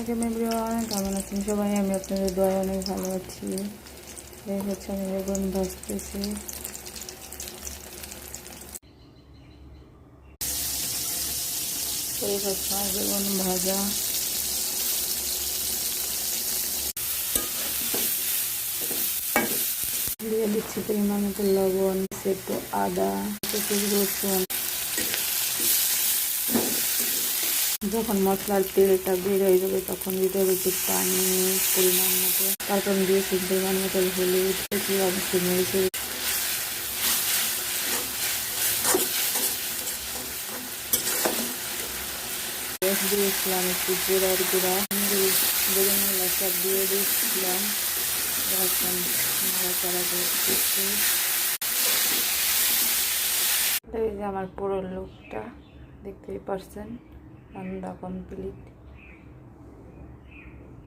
আলাইকুম এভরিওয়ান, কেমন আছেন সবাই? আমি আপনাদের দোয়ায় অনেক ভালো আছি। এই হচ্ছে আমি বেগুন ভাজতেছি। এই হচ্ছে আমার বেগুন ভাজা। দিয়ে দিচ্ছি পরিমাণ মতো লবণ, একটু আদা, একটু রসুন। যখন মশলার তেলটা বের হয়ে যাবে তখন দিতে হবে একটু পানি পরিমাণ মতো, তারপর দিয়েছি পরিমাণ মতো হলুদ, একটু অবশ্যই মরিচের দিয়েছিলাম, একটু জিরার গুঁড়া, বেগুনগুলো সব দিয়ে দিয়েছিলাম। এখন নাড়াচাড়া করতেছি। এই যে আমার পুরো লুকটা দেখতেই পারছেন, রান্না কমপ্লিট।